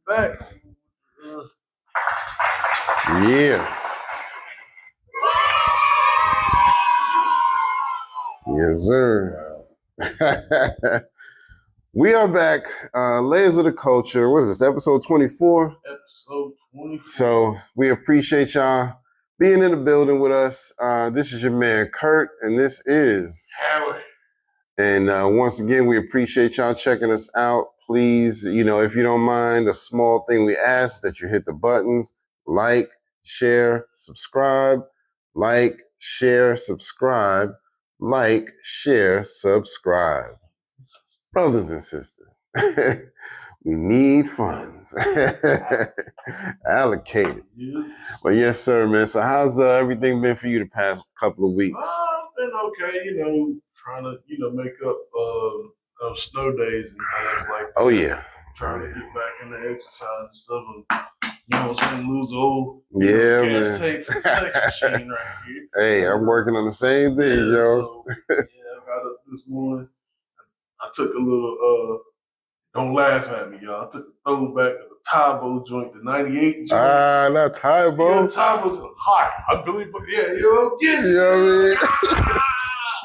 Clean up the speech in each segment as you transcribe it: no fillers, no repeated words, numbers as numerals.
back. Yeah. Yes, sir. We are back. Layers of the Culture. What is this? Episode 24? Episode 24. So we appreciate y'all being in the building with us. This is your man, Kurt, and this is Howie. And once again, we appreciate y'all checking us out. Please, if you don't mind, a small thing we ask that you hit the buttons, like, share, subscribe, like, share, subscribe, like, share, subscribe. Brothers and sisters, we need funds allocated. Yes. But yes, sir, man. So how's everything been for you the past couple of weeks? It's been okay, trying to, make up snow days and things like that. Oh, yeah. Trying to get back into exercise and stuff. And, lose the old gas tank sex machine right here. Hey, I'm working on the same thing, yo. So, I got up this morning. I took a little, don't laugh at me, y'all. I took a throwback of the Tybo joint, the 98 joint. Not Tybo. Yeah, Tybo's hot. I believe, yeah, get it. You know what I mean?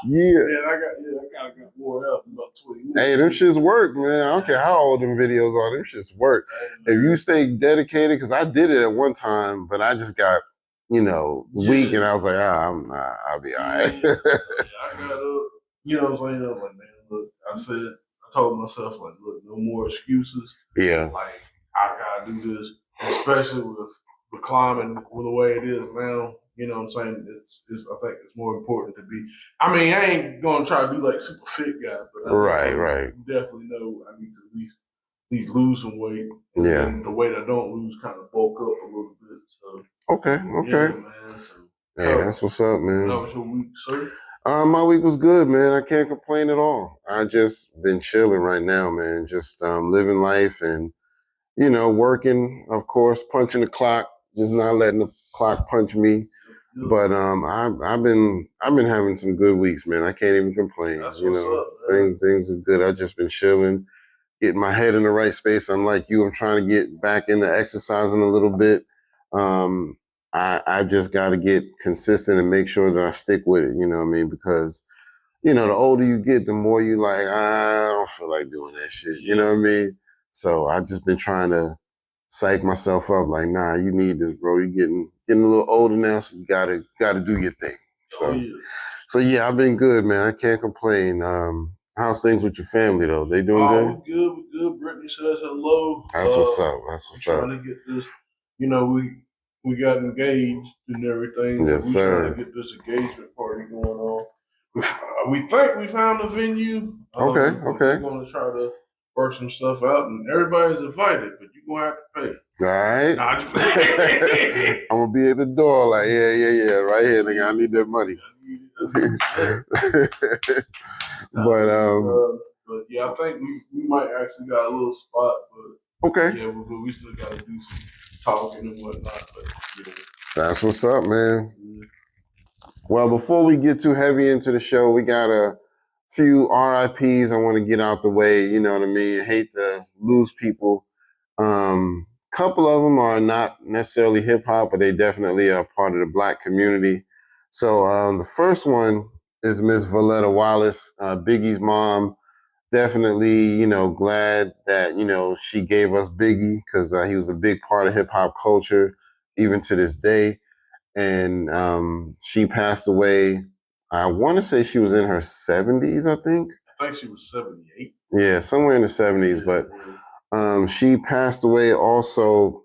Yeah, I got more help in about 20 minutes. Hey, them shits work, man. I don't care how old them videos are. Them shits work. If you stay dedicated, because I did it at one time, but I just got, weak, and I was like, I'll be all right. I got up, I'm saying? I was like, man, look, I told myself, like, look, no more excuses. Yeah. Like, I gotta do this, especially with climbing the way it is now. You know what I'm saying? I think it's more important to be. I mean, I ain't gonna try to be like super fit guy, but right. Definitely know I need to at least lose some weight. Yeah. And the weight I don't lose kind of bulk up a little bit. So okay. Yeah, man. So, hey, that's what's up, man. How was your week, sir? My week was good, man. I can't complain at all. I just been chilling right now, man. Just living life and working, of course, punching the clock, just not letting the clock punch me. But I've been having some good weeks, man. I can't even complain. That's what's up, man. Things are good. I've just been chilling, getting my head in the right space. I'm like you. I'm trying to get back into exercising a little bit. I just got to get consistent and make sure that I stick with it. You know what I mean? Because the older you get, the more you like, I don't feel like doing that shit. You know what I mean? So I've just been trying to psych myself up, like, nah, you need this, bro. You're getting a little older now, so you gotta do your thing. So yeah, I've been good, man. I can't complain. How's things with your family though? They doing good? We're good. Brittany says hello. That's what's up. Trying to get this. We got engaged and everything. Yes, so sir. Trying to get this engagement party going on. We think we found a venue. Okay. We're going to try to work some stuff out, and everybody's invited, but you're going to have to pay. All right. Nah, I'm going to be at the door like, yeah, right here, nigga. I need that money. But yeah, I think we might actually got a little spot, but okay. Yeah, but we still got to do some talking and whatnot. But, That's what's up, man. Well, before we get too heavy into the show, we got a few RIPs I want to get out the way. You know what I mean? I hate to lose people. Couple of them are not necessarily hip hop, but they definitely are part of the Black community. So the first one is Miss Voletta Wallace, Biggie's mom. Definitely, glad that, she gave us Biggie because he was a big part of hip hop culture, even to this day. And she passed away. I want to say she was in her 70s, I think. I think she was 78. Yeah, somewhere in the 70s. But she passed away also.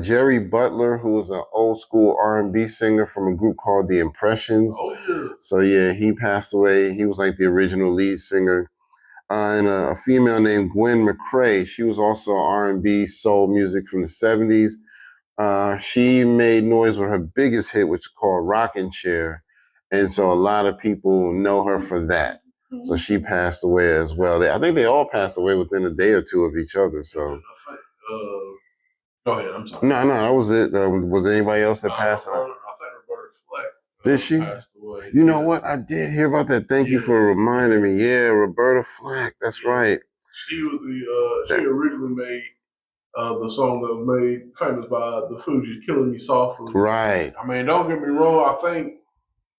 Jerry Butler, who was an old school R&B singer from a group called The Impressions. Oh, yeah. So, yeah, he passed away. He was like the original lead singer. And a female named Gwen McCrae. She was also R&B soul music from the 70s. She made noise with her biggest hit, which is called Rockin' Chair. And so a lot of people know her for that. So she passed away as well. I think they all passed away within a day or two of each other. So go ahead, I'm sorry. No, that was it. Was there anybody else that passed away? I think Roberta Flack did she? Passed away. You know what? I did hear about that. Thank you for reminding me. Yeah, Roberta Flack. That's right. She was she originally made the song that was made famous by the Fugees, "Killing Me Softly." Right. I mean, don't get me wrong. I think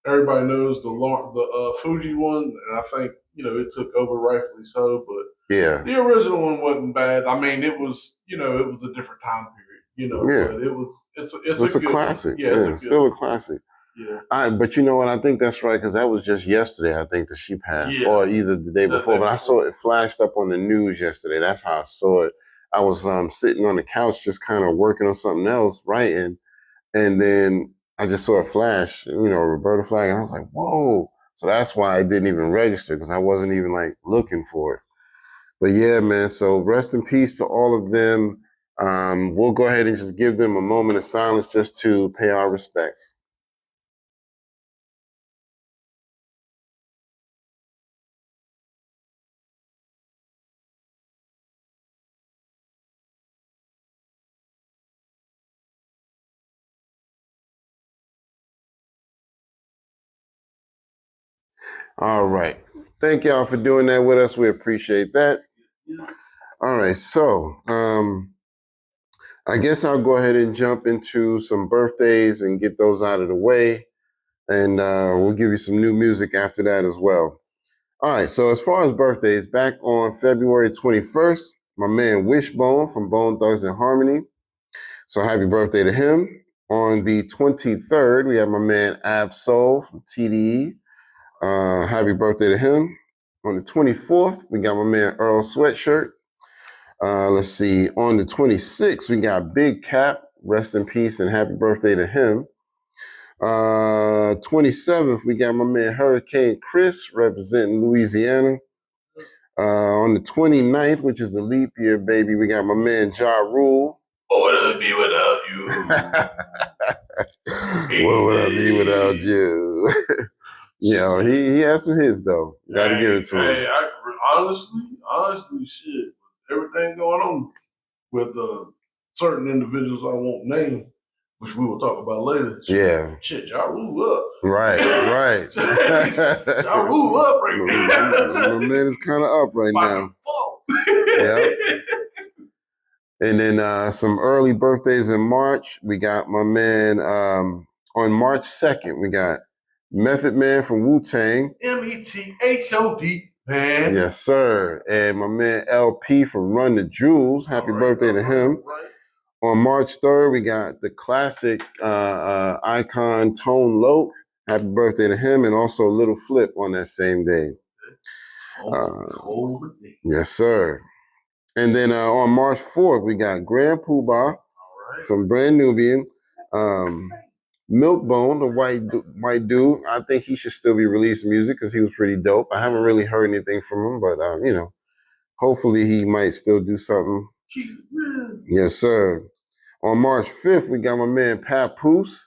everybody knows the Fuji one, and I think it took over rightfully so. But Yeah. the original one wasn't bad. I mean, it was it was a different time period, Yeah. But it's a good classic. one. Yeah, It's still a classic. Yeah. But you know what? I think that's right because that was just yesterday. I think that she passed, or either the day before. But I saw it flashed up on the news yesterday. That's how I saw it. I was sitting on the couch, just kind of working on something else, writing, and then I just saw a flash. Roberta Flack, and I was like, "Whoa!" So that's why I didn't even register because I wasn't even like looking for it. But yeah, man. So rest in peace to all of them. We'll go ahead and just give them a moment of silence just to pay our respects. All right. Thank y'all for doing that with us. We appreciate that. All right. So I guess I'll go ahead and jump into some birthdays and get those out of the way. And we'll give you some new music after that as well. All right. So as far as birthdays, back on February 21st, my man Wishbone from Bone Thugs and Harmony. So happy birthday to him. On the 23rd, we have my man Ab Soul from TDE. Happy birthday to him. On the 24th, we got my man Earl Sweatshirt. Let's see. On the 26th, we got Big Cap. Rest in peace and happy birthday to him. 27th, we got my man Hurricane Chris representing Louisiana. On the 29th, which is the leap year, baby, we got my man Ja Rule. What would I be without you? What would I be without you? He has some hits though. Gotta give it to him. Hey, honestly, shit. Everything going on with certain individuals I won't name, which we will talk about later. Shit, Ja Rule up. Right. Ja Rule up right now. My man is kind of up right now. Yeah. And then some early birthdays in March. We got my man on March 2nd. We got Method Man from Wu-Tang. METHOD, man. Yes, sir. And my man LP from Run the Jewels. Happy birthday to him. Right. On March 3rd, we got the classic icon Tone Loc. Happy birthday to him. And also Little Flip on that same day. Yes, sir. And then on March 4th, we got Grand Poobah from Brand Nubian. Milkbone, the white dude. I think he should still be releasing music because he was pretty dope. I haven't really heard anything from him, but hopefully he might still do something. Yes, sir. On March 5th, we got my man Papoose,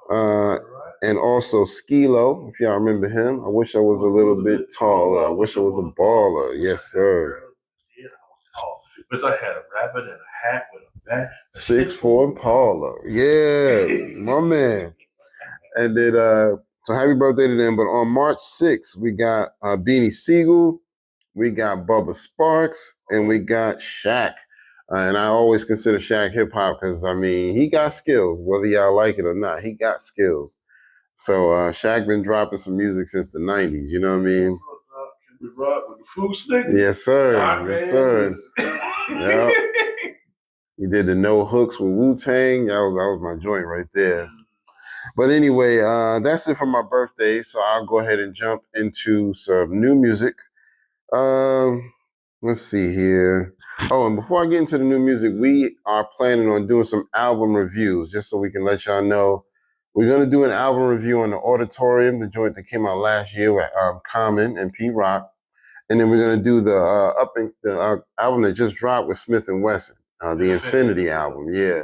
and also Skilo, if y'all remember him. I wish I was a little bit taller. I wish I was a baller. Yes, sir. But I had a rabbit and a hat with a bat. 6'4" Impala. Yeah, my man. And then, so happy birthday to them. But on March 6th, we got Beanie Siegel, we got Bubba Sparks, and we got Shaq. And I always consider Shaq hip hop because, he got skills, whether y'all like it or not. He got skills. So Shaq been dropping some music since the 90s, you know what I mean? We rock with the food stick. Yes, sir. Yes, sir. Yep. He did the No Hooks with Wu-Tang. That was my joint right there. But anyway, that's it for my birthday. So I'll go ahead and jump into some new music. Let's see here. Oh, and before I get into the new music, we are planning on doing some album reviews, just so we can let y'all know. We're going to do an album review on the Auditorium, the joint that came out last year with Common and P-Rock. And then we're going to do the album that just dropped with Smith & Wesson, the Infinity album. Yeah.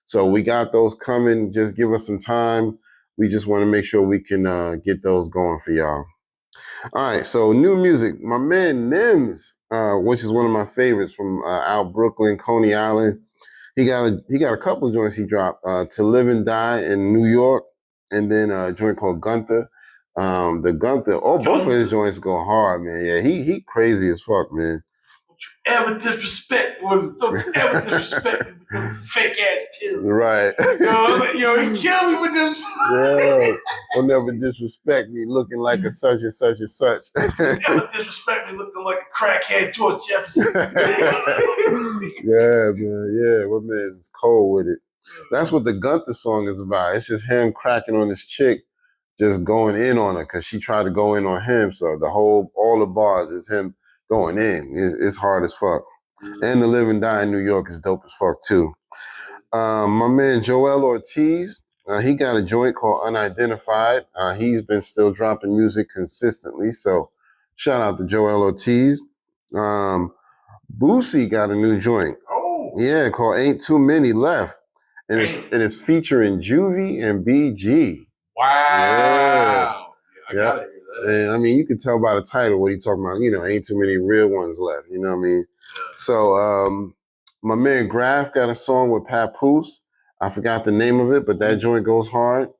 So we got those coming. Just give us some time. We just want to make sure we can get those going for y'all. All right. So new music. My man Nims, which is one of my favorites from out Brooklyn, Coney Island. He got a couple of joints he dropped. To Live and Die in New York, and then a joint called Gunther. The Gunther, both of his joints go hard, man. Yeah, he crazy as fuck, man. ever disrespect or don't you ever disrespect me with them fake ass tips. Right. He killed me with them. Yeah. Don't never disrespect me looking like a such and such and such. Never disrespect me looking like a crackhead George Jefferson. Yeah, man. Yeah, my man is cold with it. That's what the Gunther song is about. It's just him cracking on this chick, just going in on her because she tried to go in on him. So all the bars is him going in. It's hard as fuck. And The Live and Die in New York is dope as fuck too. My man Joel Ortiz, he got a joint called Unidentified. He's been still dropping music consistently. So shout out to Joel Ortiz. Boosie got a new joint. Oh. Yeah, called Ain't Too Many Left. And it's featuring Juvie and BG. Wow. Yeah, I gotta hear that. And I mean, you can tell by the title what he's talking about. Ain't too many real ones left. You know what I mean? Yeah. So my man Graf got a song with Papoose. I forgot the name of it, but that joint goes hard.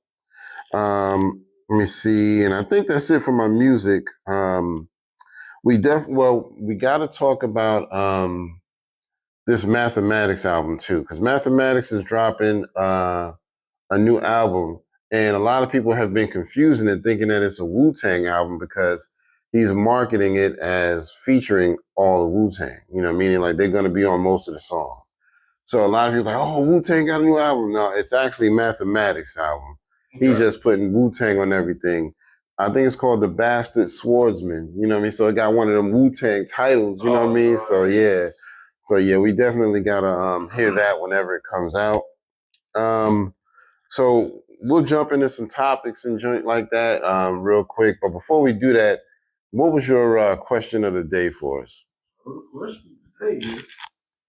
Let me see. And I think that's it for my music. We got to talk about this Mathematics album too, because Mathematics is dropping a new album, and a lot of people have been confusing it, thinking that it's a Wu-Tang album because he's marketing it as featuring all the Wu-Tang. Meaning like they're going to be on most of the songs. So a lot of people are like, oh, Wu-Tang got a new album. No, it's actually Mathematics album. Okay. He's just putting Wu-Tang on everything. I think it's called The Bastard Swordsman. You know what I mean? So it got one of them Wu-Tang titles. You know what I mean? So yeah. So yeah, we definitely gotta hear that whenever it comes out. So we'll jump into some topics and joint like that real quick. But before we do that, what was your question of the day for us? The question of the day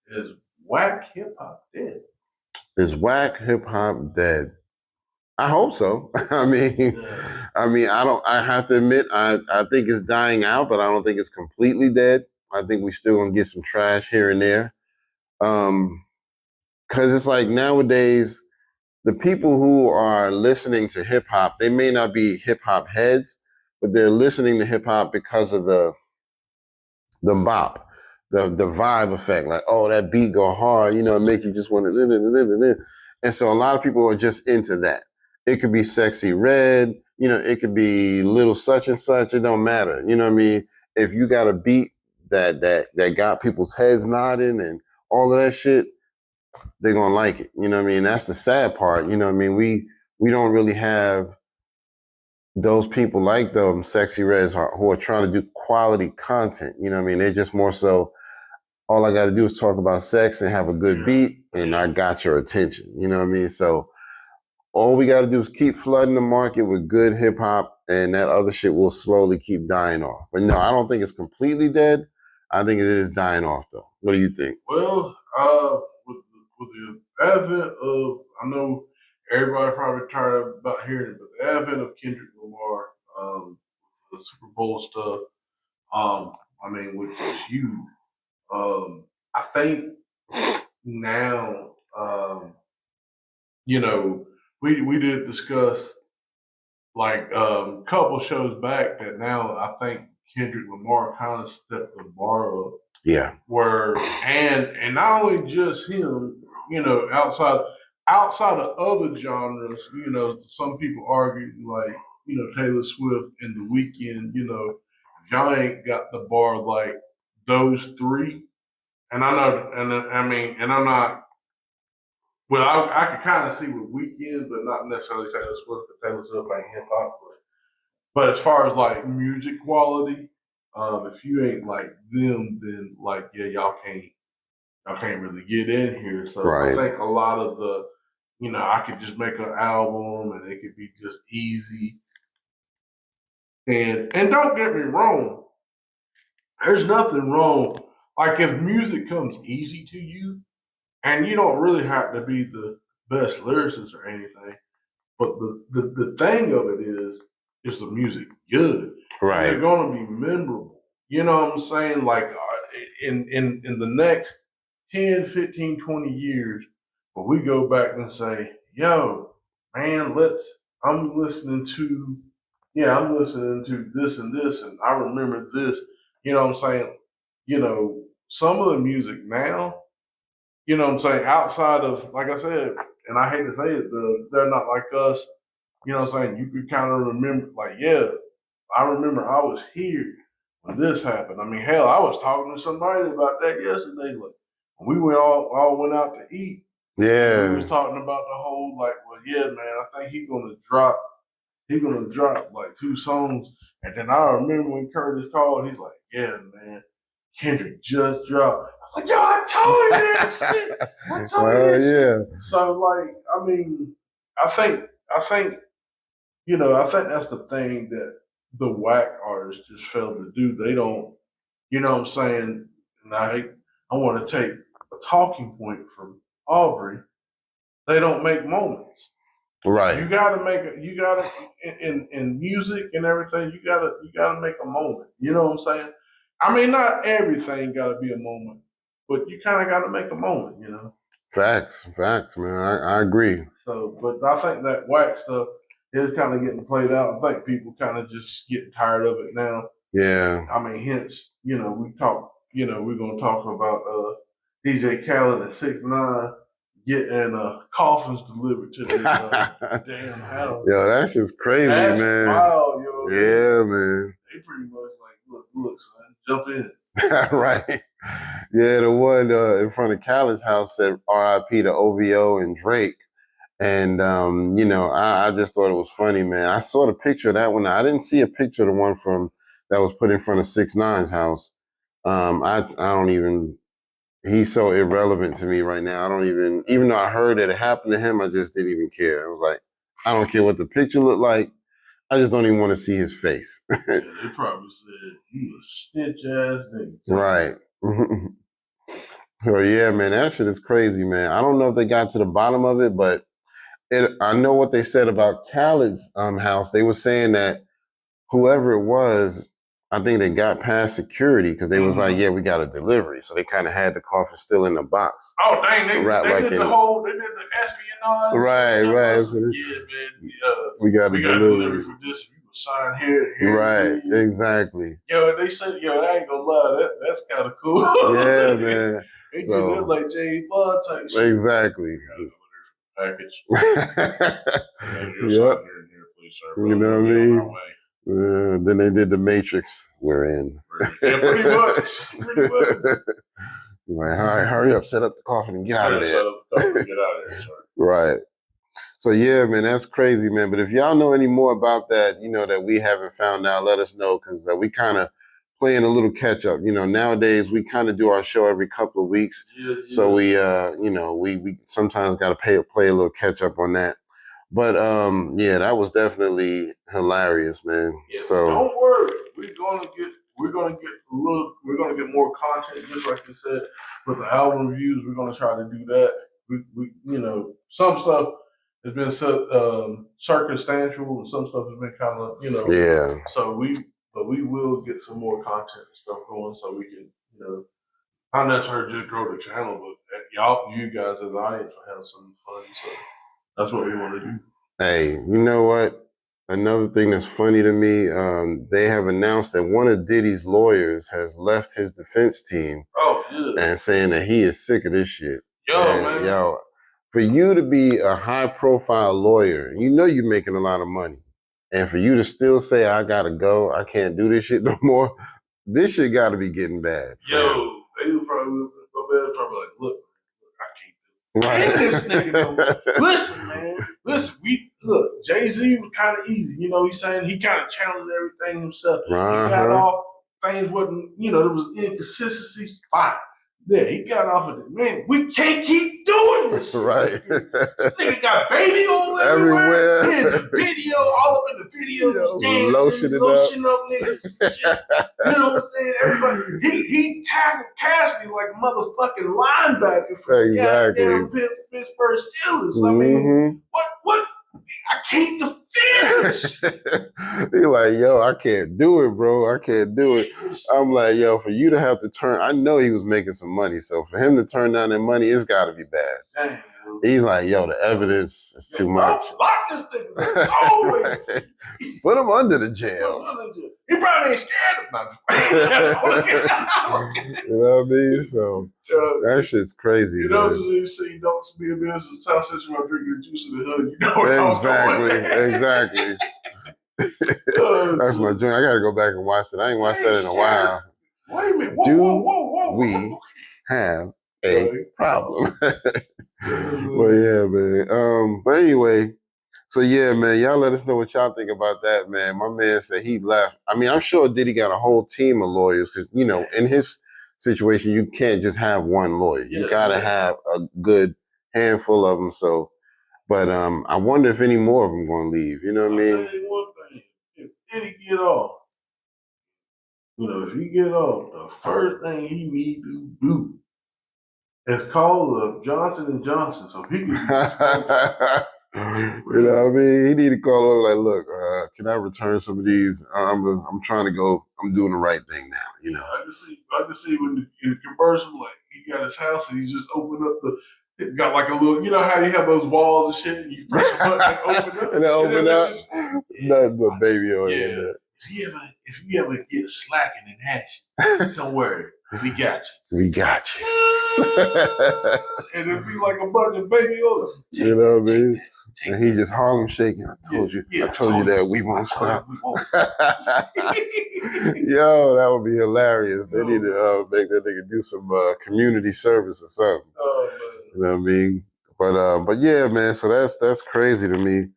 is whack hip hop dead? Is whack hip hop dead? I hope so. I have to admit, I think it's dying out, but I don't think it's completely dead. I think we still gonna get some trash here and there. Cause it's like nowadays, the people who are listening to hip hop, they may not be hip hop heads, but they're listening to hip hop because of the bop, the vibe effect. Like, oh, that beat go hard, it makes you just want to live. And so a lot of people are just into that. It could be Sexy Red, it could be Little Such and Such. It don't matter. You know what I mean? If you got a beat that got people's heads nodding and all of that shit, they're gonna like it. You know what I mean? That's the sad part. You know what I mean? We don't really have those people like them Sexy Reds who are trying to do quality content. You know what I mean? They're just more so, all I gotta do is talk about sex and have a good beat and I got your attention. You know what I mean? So all we gotta do is keep flooding the market with good hip hop and that other shit will slowly keep dying off. But no, I don't think it's completely dead. I think it is dying off though. What do you think? Well, with the advent of, I know everybody probably tired about hearing it, but the advent of Kendrick Lamar, the Super Bowl stuff, which is huge. I think now, we did discuss like a couple shows back that now I think Kendrick Lamar kind of stepped the bar up. Yeah. And not only just him, outside of other genres, some people argue like, Taylor Swift and The Weeknd, y'all ain't got the bar like those three. And I know, and I'm not, well, I could kind of see with Weeknd, but not necessarily Taylor Swift, because Taylor Swift ain't hip hop. But as far as like music quality, if you ain't like them, then like, yeah, y'all can't really get in here. So right. I think a lot of the, I could just make an album and it could be just easy. And don't get me wrong, there's nothing wrong. Like if music comes easy to you, and you don't really have to be the best lyricist or anything, but the thing of it is the music good? Right. They're gonna be memorable. You know what I'm saying? Like in the next 10, 15, 20 years, when we go back and say, yo, man, I'm listening to this and this, and I remember this, you know what I'm saying? some of the music now, you know what I'm saying, outside of, like I said, and I hate to say it, they're not like us, you know what I'm saying, you could kind of remember, like, yeah, I remember I was here when this happened. I mean, hell, I was talking to somebody about that yesterday. Like, we went all went out to eat. And we was Yeah. talking about the whole, like, well, yeah, man, I think he's gonna drop like 2 songs. And then I remember when Curtis called, he's like, yeah, man, Kendrick just dropped. I was like, yo, I told you that shit. I told you that shit. So, like, I mean, I think, you know, I think that's the thing that the whack artists just fail to do. They don't, you know what I'm saying? And I want to take a talking point from Aubrey. They don't make moments. Right. You gotta make it. You gotta in music and everything. You gotta make a moment. You know what I'm saying? I mean, not everything gotta be a moment, but you kind of gotta make a moment. You know. Facts, man. I agree. So, but I think that whack stuff is kind of getting played out. I think people kind of just getting tired of it now. Yeah. I mean, hence, you know, we're going to talk about DJ Khaled at 6ix9ine getting coffins delivered to their damn house. Yo, that's just crazy, That's man. wild, yo. Yeah, man. They pretty much like, look, son, jump in. Right. Yeah, the one in front of Khaled's house said R.I.P. to OVO and Drake. And, you know, I just thought it was funny, man. I saw the picture of that one. I didn't see a picture of the one from that was put in front of 6ix9ine's house. I don't even, he's so irrelevant to me right now. I don't even though I heard that it happened to him, I just didn't even care. I was like, I don't care what the picture looked like. I just don't even want to see his face. Yeah, they probably said, you a snitch ass nigga. Right. Oh, yeah, man, that shit is crazy, man. I don't know if they got to the bottom of it, but I know what they said about Khaled's house. They were saying that whoever it was, I think they got past security because they was like, yeah, we got a delivery. So they kind of had the coffin still in the box. Oh, dang, they did the espionage. Right. So yeah, man, we got a delivery for this. You sign here. Right, exactly. Yo, they said, yo, I ain't gonna lie, that's kind of cool. Yeah, man. They do that like James Bond type shit. Exactly. Package. Yep. You know what I mean? Then they did the Matrix. We're in. Yeah, pretty much. Like, all right, hurry up, set up the coffin and get out of there. Get out of there, sorry. Right. So yeah, man, that's crazy, man. But if y'all know any more about that, you know, that we haven't found out, let us know, because we kind of playing a little catch up. You know, nowadays we kind of do our show every couple of weeks. Yeah. So we, you know, we sometimes got to play a little catch up on that. But yeah, that was definitely hilarious, man. Yeah, so don't worry, we're gonna get more content, just like you said, with the album reviews. We're gonna try to do that. We you know, some stuff has been circumstantial, and some stuff has been kind of, you know. Yeah. So we will get some more content and stuff going, so we can, you know, not necessarily just grow the channel, but you guys as audience will have some fun. So that's what we want to do. Hey, you know what? Another thing that's funny to me, they have announced that one of Diddy's lawyers has left his defense team. Oh, yeah. And saying that he is sick of this shit. Man. Yo, for you to be a high-profile lawyer, you know you're making a lot of money. And for you to still say, I gotta go, I can't do this shit no more, this shit gotta be getting bad. Yo, they were probably like, look, I can't do it. Right. This nigga no more. Listen, man. Look, Jay-Z was kind of easy. You know, he's saying he kind of challenged everything himself. He got off, things wasn't, you know, there was inconsistencies. Fine. Yeah, he got off of it. Man, we can't keep doing this. Right. This nigga got baby all everywhere. In the video, all up in the video. Lotion up niggas. You know what I'm saying? Everybody, he tackled Cassidy like a motherfucking linebacker for goddamn Pittsburgh Steelers. I mean, what? I can't defend. He like, yo, I can't do it, bro. I can't do it. I'm like, yo, for you to have to turn, I know he was making some money, so for him to turn down that money, it's got to be bad. Damn. He's like, yo, the evidence is too much. Lock this nigga. Always. Put him under the jail. He probably ain't scared of nothing. You know what I mean? So that shit's crazy, you man. know, you see, don't be a business in South Central while drinking juice in the hood. You know what Exactly. That's my joint. I gotta go back and watch it. I ain't watched that in a while. Wait a minute. Whoa. We have a problem. Well, yeah, man. But anyway, so yeah, man, y'all let us know what y'all think about that, man. My man said he left. I mean, I'm sure Diddy got a whole team of lawyers because, you know, in his situation, you can't just have one lawyer. You gotta have a good handful of them. So, but I wonder if any more of them gonna leave. You know what I mean? I'll tell you one thing. If Diddy get off, you know, if he get off, the first thing he need to do is call up Johnson & Johnson so he can you know what I mean? He need to call up like, look, can I return some of these? I'm trying to go. I'm doing the right thing now. You know. I can see when in the commercial, like he got his house and he just opened up it got like a little, you know how you have those walls and shit, and you press a button and open up, and then open up. Nothing but baby oil in there. If you ever get slacking in action, don't worry, we got you. We got you. And it'd be like a bunch of baby oil. You know what I mean? And he just Harlem shaking. I told you that we won't stop. Yo, that would be hilarious. They need to make that nigga do some community service or something. You know what I mean? But yeah, man. So that's crazy to me.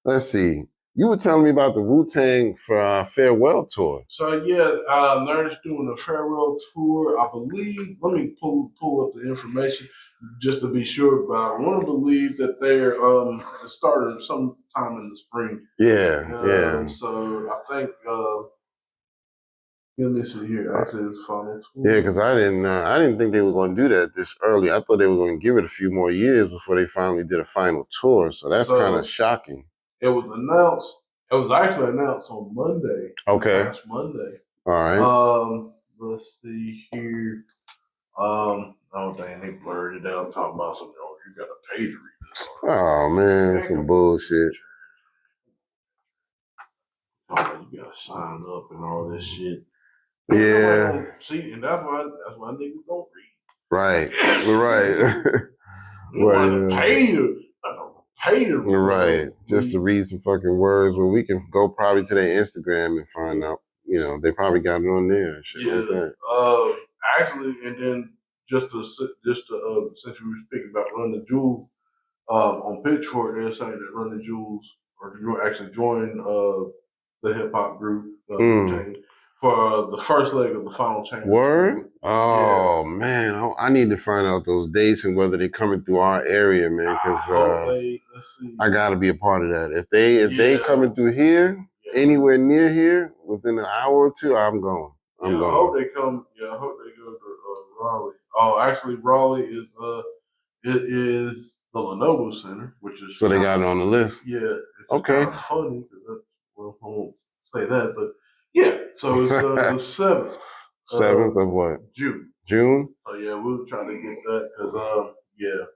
Let's see. You were telling me about the Wu-Tang farewell tour. So yeah, Nerd's doing a farewell tour. I believe. Let me pull up the information just to be sure. But I want to believe that they're starting sometime in the spring. Yeah. So I think. Let me see here. Actually, it's final tour. Yeah, because I didn't think they were going to do that this early. I thought they were going to give it a few more years before they finally did a final tour. So that's kind of shocking. It was announced. It was actually announced on Monday. Okay. Last Monday. All right. Let's see here. Oh dang, they blurred it out. Talking about something. Oh, you got to pay to read this. Oh man, some bullshit. Oh, you got to sign up and all this shit. Yeah. See, and that's why niggas don't read. Right. You want to pay to. You're right. Just to read some fucking words. Well, we can go probably to their Instagram and find out. You know, they probably got it on there and shit like that. Actually, and then just to since we were speaking about Run the Jewels, on Pitchfork, they're saying that Run the Jewels actually joined the hip hop group for the first leg of the Final Chamber. Word? Oh man, I need to find out those dates and whether they're coming through our area, man. Because I got to be a part of that. If they coming through here, anywhere near here, within an hour or two, I'm going. I'm going. I hope they come. Yeah, I hope they go to Raleigh. Oh, actually, Raleigh is it is the Lenovo Center, which is so they got it on the list. Yeah. Okay. Kind of funny because I won't say that, but yeah. So it's the 7th. 7th of what? June. June. So yeah, we'll try to get that because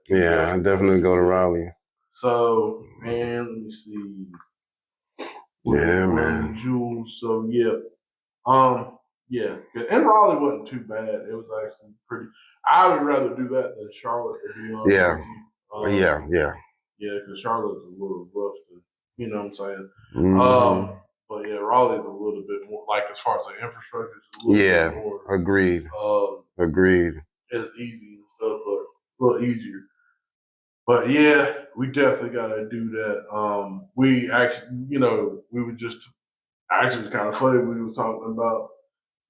Yeah, I definitely go to Raleigh. So man, let me see. Yeah, man. June. So yeah. Yeah, and Raleigh wasn't too bad. It was actually pretty. I would rather do that than Charlotte, to be honest. Yeah, because Charlotte's a little rough, you know what I'm saying? Mm-hmm. But yeah, Raleigh's a little bit more, like as far as the infrastructure, it's a little bit more. Agreed. It's easy and stuff, but a little easier. But yeah, we definitely got to do that. We actually, we were just, actually kind of funny. We were talking about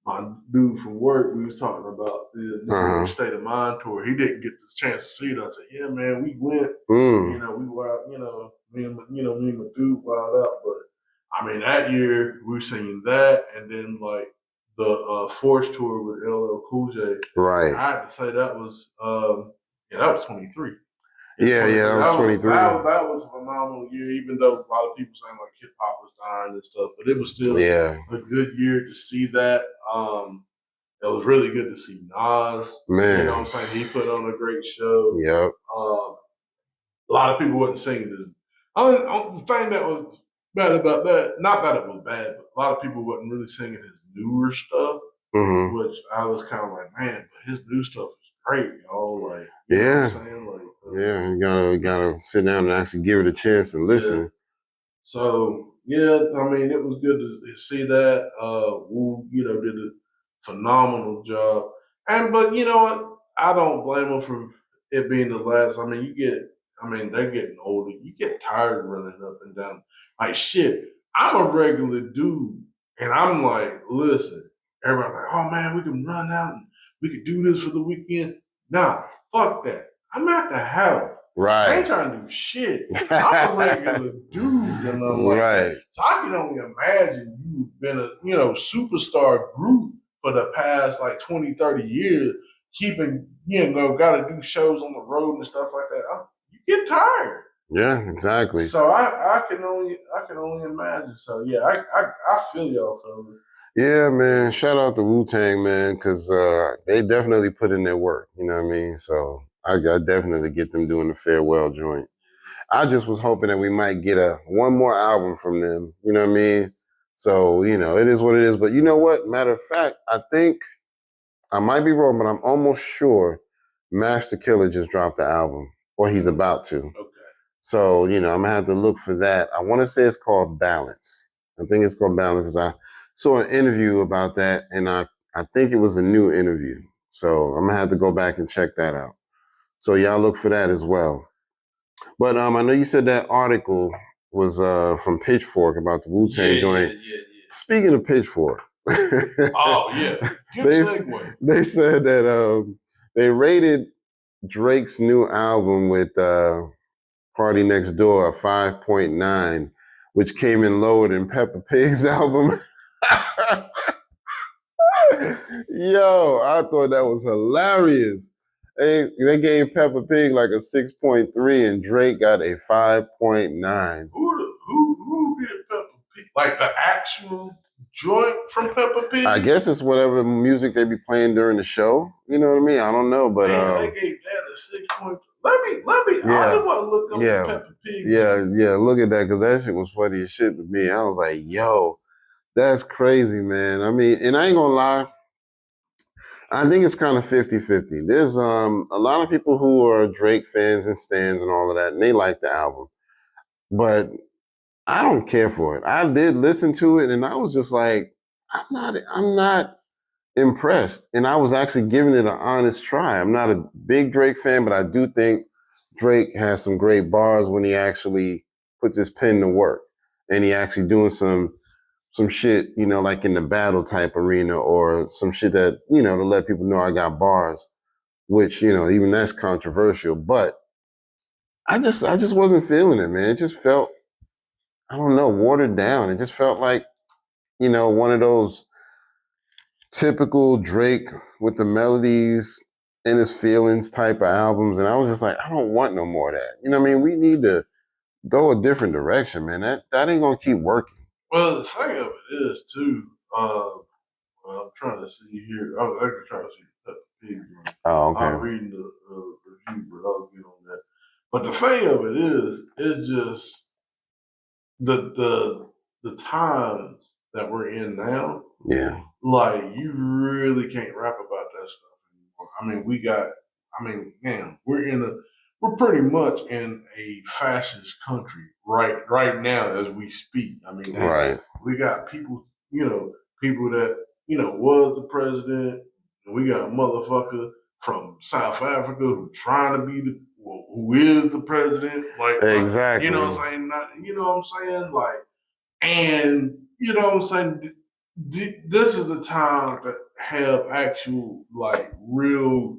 my dude from work. We was talking about the State of Mind tour. He didn't get the chance to see it. I said, "Yeah, man, we went. We wild. Me and my dude wild out. But I mean, that year we seen that, and then like the Force tour with LL Cool J. Right. I had to say that was that was 23. Yeah, that was 23. That was a phenomenal year, even though a lot of people saying like hip hop was dying and stuff, but it was still a good year to see that. It was really good to see Nas. Man. You know what I'm saying? He put on a great show. Yep. A lot of people wasn't singing this. The thing that was bad about that, not that it was bad, but lot of people wasn't really singing his newer stuff, Mm-hmm. which I was kind of like, man, but his new stuff is great, y'all. Like, you know Yeah. what I'm saying? Like, Yeah, you gotta sit down and actually give it a chance and listen. yeah. So yeah, I mean, it was good to see that. Wu, you know, did a phenomenal job. And but you know what? I don't blame them for it being the last. I mean, they're getting older. You get tired of running up and down. Like shit, I'm a regular dude, and I'm like, listen, everybody's like, oh man, we can run out and we can do this for the weekend. Nah, fuck that. I'm at the house. I ain't Right. trying to do shit. I'm a regular dude, and I'm like Right. that. So I can only imagine you've been a superstar group for the past like 20, 30 years, keeping got to do shows on the road and stuff like that. You get tired. Yeah, exactly. So I can only imagine. So yeah, I feel y'all, fellas. Yeah, man. Shout out to Wu-Tang, man, because they definitely put in their work. You know what I mean? So I definitely get them doing the farewell joint. I just was hoping that we might get one more album from them. You know what I mean? So, you know, it is what it is. But you know what? Matter of fact, I think I might be wrong, but I'm almost sure Master Killer just dropped the album, or he's about to. Okay. So, you know, I'm gonna have to look for that. I want to say it's called Balance. I think it's called Balance because I saw an interview about that, and I think it was a new interview. So I'm gonna have to go back and check that out. So y'all look for that as well. But I know you said that article was from Pitchfork about the Wu-Tang joint. Yeah. Speaking of Pitchfork. Oh yeah. Good segue. They said that they rated Drake's new album with Party Next Door a 5.9, which came in lower than Peppa Pig's album. Yo, I thought that was hilarious. They gave Peppa Pig like a 6.3 and Drake got a 5.9. Who did Peppa Pig? Like the actual joint from Peppa Pig? I guess it's whatever music they be playing during the show. You know what I mean? I don't know, but man, they gave that a 6.3. Let me. Yeah. I just want to look up Peppa Pig. Yeah. Look at that because that shit was funny as shit to me. I was like, yo, that's crazy, man. I mean, and I ain't gonna lie. I think it's kind of 50-50. There's a lot of people who are Drake fans and stans and all of that, and they like the album. But I don't care for it. I did listen to it, and I was just like, I'm not impressed. And I was actually giving it an honest try. I'm not a big Drake fan, but I do think Drake has some great bars when he actually puts his pen to work. And he actually doing some shit, you know, like in the battle type arena or some shit that, you know, to let people know I got bars, which, you know, even that's controversial. But I just wasn't feeling it, man. It just felt, I don't know, watered down. It just felt like, you know, one of those typical Drake with the melodies and his feelings type of albums. And I was just like, I don't want no more of that. You know what I mean? We need to go a different direction, man. That ain't gonna keep working. Well, the thing of it is too. I'm trying to see here. I was actually trying to see Peppa Pig. Oh, okay. I'm reading the review, but I'll get on that. But the thing of it is, it's just the times that we're in now. Yeah. Like you really can't rap about that stuff anymore. I mean, man, we're pretty much in a fascist country right now as we speak. I mean, Right. we got people that was the president, and we got a motherfucker from South Africa who's trying to be who is the president. Like exactly. You know what I'm saying? You know what I'm saying? Like, and you know what I'm saying? This is the time to have actual, like, real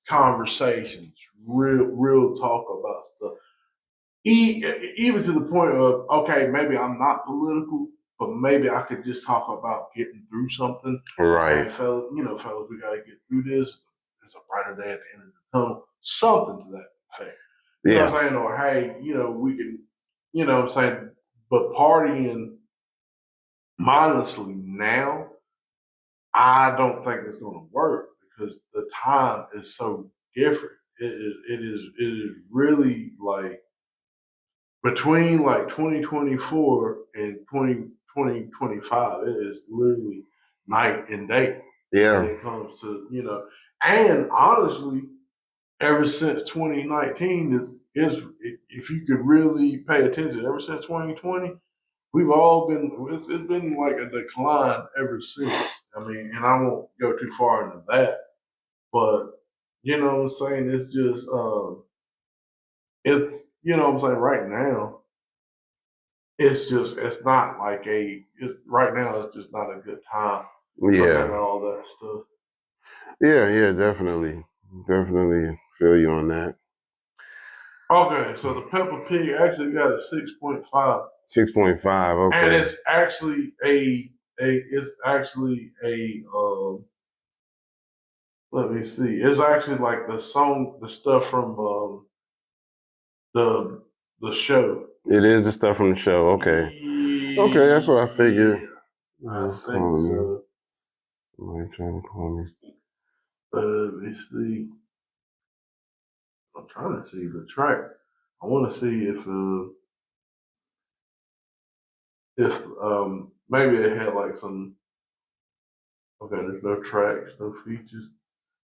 conversations, real talk about stuff. Even to the point of, okay, maybe I'm not political, but maybe I could just talk about getting through something. Right. Hey, fellas, we got to get through this. There's a brighter day at the end of the tunnel. Something to that effect. You know what I'm saying? Or, hey, we can, you know what I'm saying? But partying mindlessly now, I don't think it's going to work because the time is so different. It is really like between like 2024 and 2025. It is literally night and day when Yeah. it comes to, and honestly, ever since 2019 is if you could really pay attention, ever since 2020, we've all been it's been like a decline ever since. I mean, and I won't go too far into that, but you know what I'm saying? It's just it's what I'm saying right now. It's not like right now. It's just not a good time looking at Yeah. all that stuff. Yeah, definitely. Definitely feel you on that. Okay, so the Peppa Pig actually got a 6.5. 6.5, okay. And it's actually let me see. It's actually like the stuff from the show. It is the stuff from the show, okay. Yeah, Okay, that's what I figured. I think so. Somebody trying to call me. Let me see. I'm trying to see the track. I want to see if maybe it had like some. Okay, there's no tracks, no features.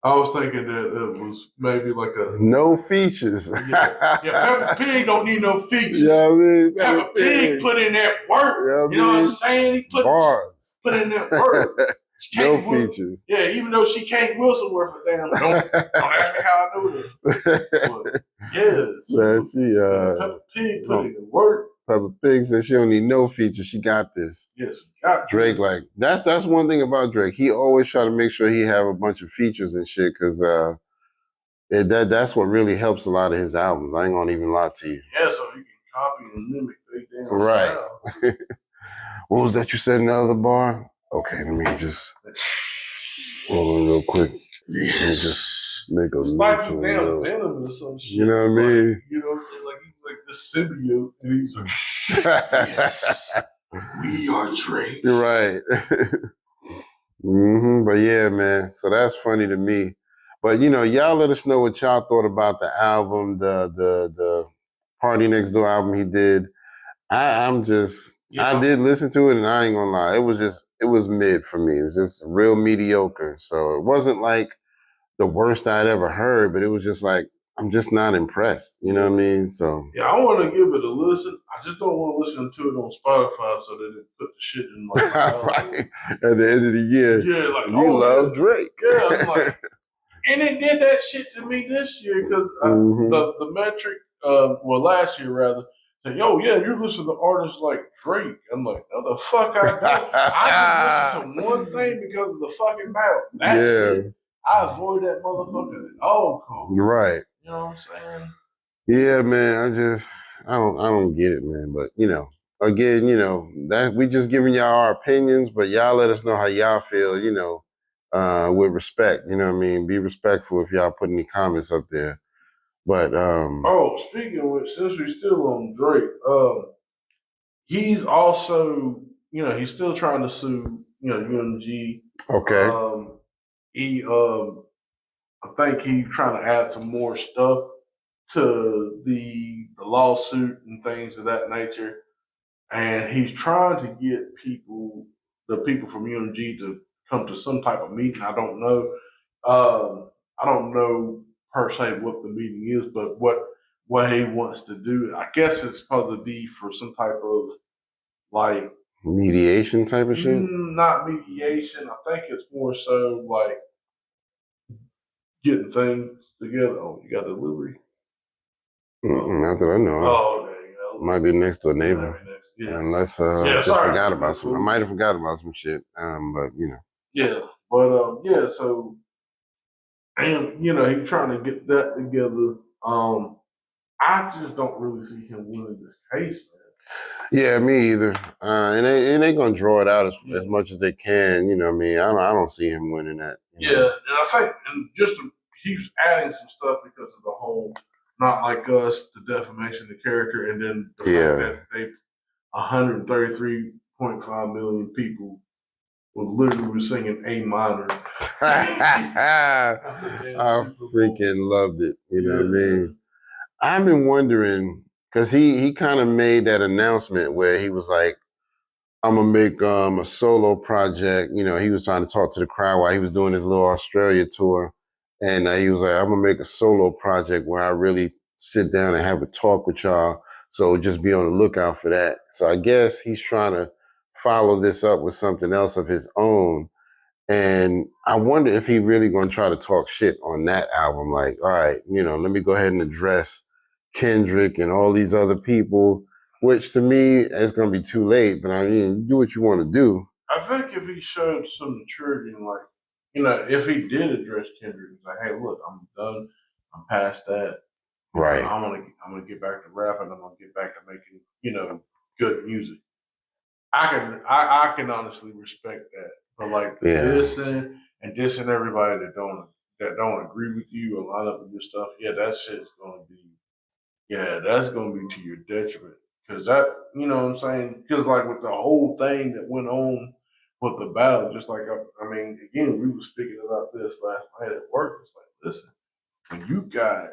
I was thinking that it was maybe like a no features. Yeah, Peppa Pig don't need no features. Yeah, I mean, Peppa Pig put in that work. You know what I'm saying? He put in that work. No features. Yeah, even though she can't whistle worth a damn. Don't ask me how I know this. Peppa Pig put in the work. Peppa Pig said she don't need no features. She got this. Yes, got Drake. Like that's one thing about Drake. He always try to make sure he have a bunch of features and shit because that's what really helps a lot of his albums. I ain't gonna even lie to you. Yeah, so you can copy and mimic they damn right. What was that you said in the other bar? Okay, let me just hold on real quick. Yes. Let me just make a it's like some damn Venom or some shit. You know what I mean? Like, like he's like the symbiote, and he's like, yes, we are Drake. You're right. But yeah, man. So that's funny to me. But y'all let us know what y'all thought about the album, the Party Next Door album he did. I did listen to it, and I ain't gonna lie, it was mid for me. It was just real mediocre. So it wasn't like the worst I'd ever heard, but it was just like I'm just not impressed. You know what I mean? So yeah, I want to give it a listen. I just don't want to listen to it on Spotify so that it put the shit in my right at the end of the year. Yeah, like you love Drake. Yeah, I'm like, and it did that shit to me this year because the metric, last year rather. Said, yo, yeah, you listen to artists like Drake. I'm like, no, the fuck I don't. I just listen to one thing because of the fucking battle. That's it. I avoid that motherfucker at all costs. Right. You know what I'm saying? Yeah, man. I don't get it, man. But again, that we just giving y'all our opinions, but y'all let us know how y'all feel. With respect. You know what I mean? Be respectful if y'all put any comments up there. But speaking of which, since we're still on Drake, he's also he's still trying to sue UMG. Okay. I think he's trying to add some more stuff to the lawsuit and things of that nature. And he's trying to get the people from UMG to come to some type of meeting. I don't know. I don't know per se what the meeting is, but what he wants to do, I guess it's supposed to be for some type of like mediation type of shit. Not mediation. I think it's more so like getting things together. Oh, you got delivery? Not that I know. Oh, there you go. Might be next to a neighbor. Yeah. Unless I forgot about some. I might have forgot about some shit. But Yeah, but yeah. So, and he's trying to get that together. I just don't really see him winning this case, man. Yeah, me either. And they gonna draw it out as much as they can. You know what I mean? I don't see him winning that. Yeah, and I think he's adding some stuff because of the whole "Not Like Us," the defamation of the character, and then the fact that 133.5 million people were literally singing A minor. I freaking loved it. You know what I mean? I've been wondering because he kind of made that announcement where he was like, I'm gonna make a solo project. You know, he was trying to talk to the crowd while he was doing his little Australia tour, and he was like, "I'm gonna make a solo project where I really sit down and have a talk with y'all." So just be on the lookout for that. So I guess he's trying to follow this up with something else of his own. And I wonder if he really gonna try to talk shit on that album. Like, all right, you know, let me go ahead and address Kendrick and all these other people, which to me is gonna be too late. But I mean, do what you want to do. I think if he showed some maturity and like, if he did address Kendrick, he's like, hey, look, I'm done. I'm past that. Right. I'm gonna get back to rapping. I'm gonna get back to making, good music. I can honestly respect that. But like the dissing everybody that don't agree with you and line up with your stuff, yeah, that shit's gonna be that's gonna be to your detriment. Cause that, you know what I'm saying? Cause like with the whole thing that went on with the battle, just like I mean, again, we were speaking about this last night at work. It's like, listen, when you got